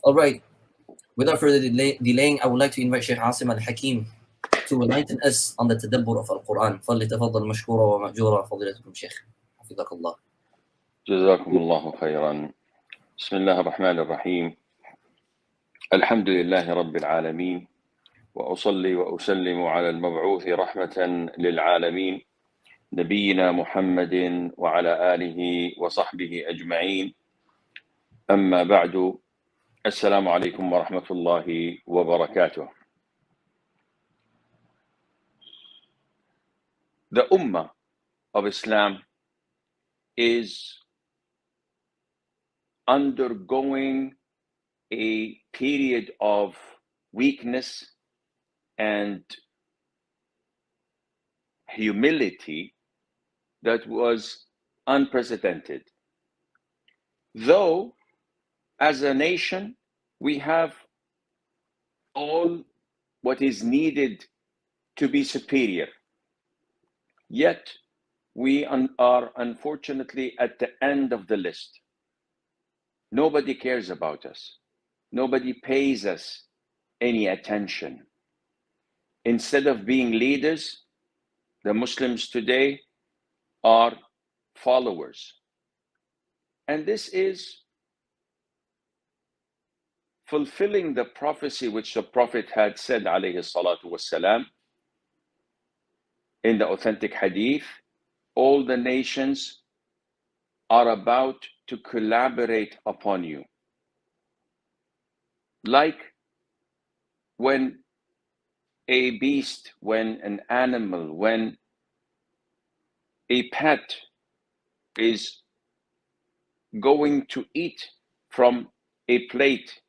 All right. Without further delaying, I would like to invite Sheikh Asim al-Hakeem to enlighten us on the tadabbur of Al-Quran. فليتفضل مشكورا ومأجورا فضيلتكم شيخ. حفظك الله. جزاكم الله خيرا. بسم الله الرحمن الرحيم. الحمد لله رب العالمين، وأصلي وأسلم على المبعوث رحمة للعالمين نبينا محمد وعلى آله وصحبه أجمعين. أما بعد، السلام عليكم ورحمة الله وبركاته. The Ummah of Islam is undergoing a period of weakness and humility that was unprecedented. Though, as a nation, we have all what is needed to be superior, yet we are unfortunately at the end of the list. Nobody cares about us. Nobody pays us any attention. Instead of being leaders, the Muslims today are followers. And this is fulfilling the prophecy which the Prophet had said, alayhi salatu wassalam, in the authentic hadith: all the nations are about to collaborate upon you. Like when a beast, when an animal, when a pet is going to eat from a plate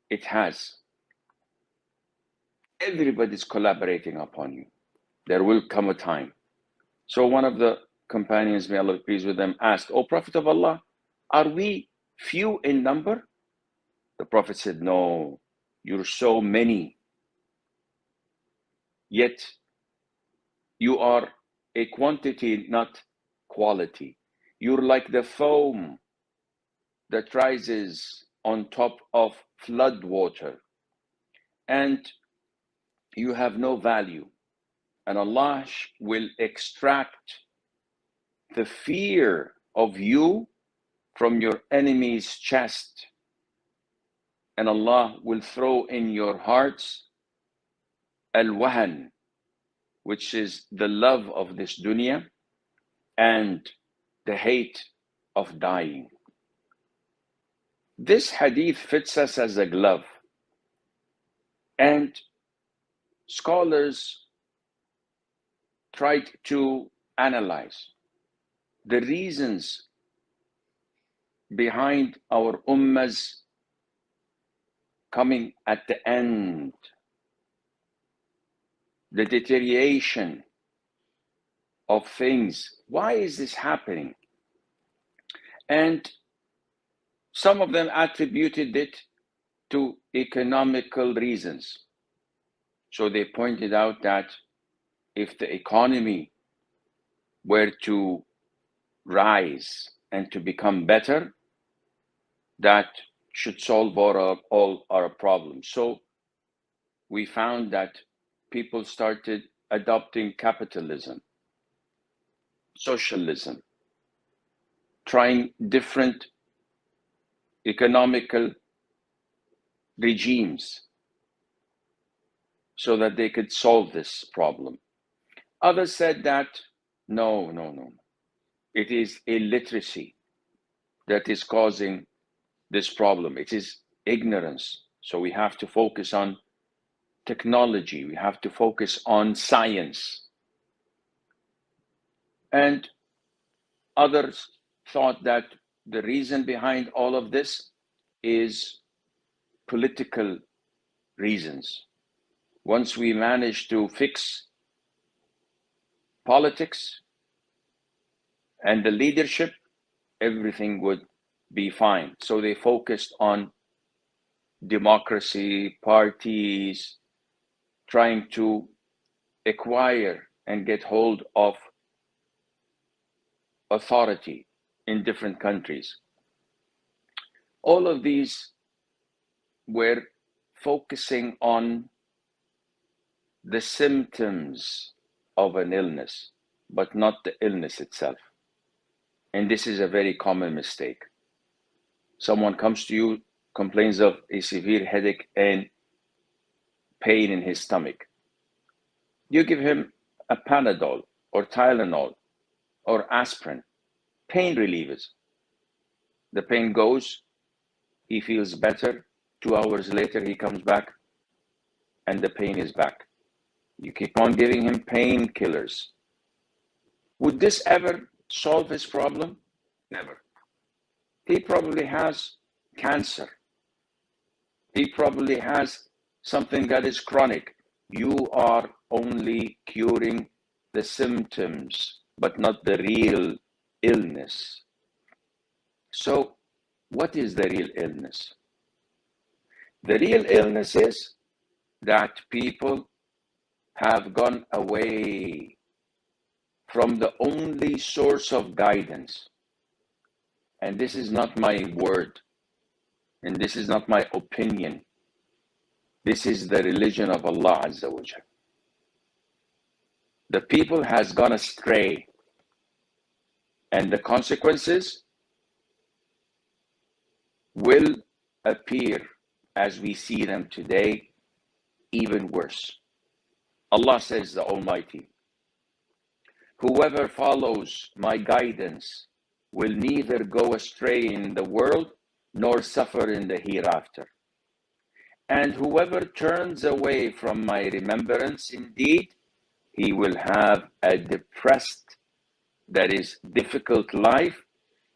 it has, everybody's collaborating upon you. There will come a time. So one of the companions, may Allah be pleased with them, asked, "O Prophet of Allah, are we few in number?" The Prophet said, "No, you're so many, yet you are a quantity, not quality. You're like the foam that rises on top of flood water, and you have no value. And Allah will extract the fear of you from your enemy's chest, and Allah will throw in your hearts al-wahan, which is the love of this dunya and the hate of dying." This hadith fits us as a glove, and scholars tried to analyze the reasons behind our ummah's coming at the end, the deterioration of things. Why is this happening? And some of them attributed it to economical reasons. So they pointed out that if the economy were to rise and to become better, that should solve all our problems. So we found that people started adopting capitalism, socialism, trying different economical regimes so that they could solve this problem. Others said that no, it is illiteracy that is causing this problem. It is ignorance. So we have to focus on technology. We have to focus on science. And others thought that the reason behind all of this is political reasons. Once we manage to fix politics and the leadership, everything would be fine. So they focused on democracy, parties, trying to acquire and get hold of authority in different countries. All of these we're focusing on the symptoms of an illness, but not the illness itself. And this is a very common mistake. Someone comes to you, complains of a severe headache and pain in his stomach. You give him a Panadol or Tylenol or aspirin, pain relievers. The pain goes, he feels better. 2 hours later, he comes back and the pain is back. You keep on giving him painkillers. Would this ever solve his problem? Never. He probably has cancer. He probably has something that is chronic. You are only curing the symptoms, but not the real illness. So, what is the real illness? The real illness is that people have gone away from the only source of guidance. And this is not my word, and this is not my opinion. This is the religion of Allah Azza wa Jal. The people has gone astray, and the consequences will appear as we see them today, even worse. Allah says, the Almighty, whoever follows my guidance will neither go astray in the world nor suffer in the hereafter. And whoever turns away from my remembrance, indeed, he will have a depressed, that is, difficult life,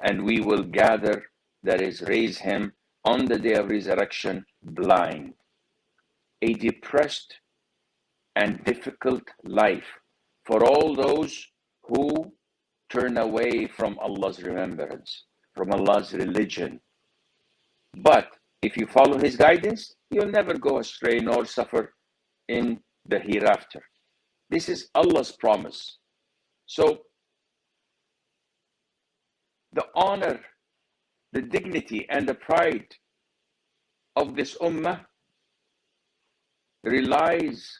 and we will gather, that is, raise him on the day of resurrection blind. A depressed and difficult life for all those who turn away from Allah's remembrance, from Allah's religion. But if you follow His guidance, you'll never go astray nor suffer in the hereafter. This is Allah's promise. So, the honor, the dignity, and the pride of this ummah relies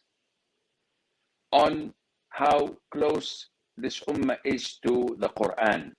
on how close this ummah is to the Quran.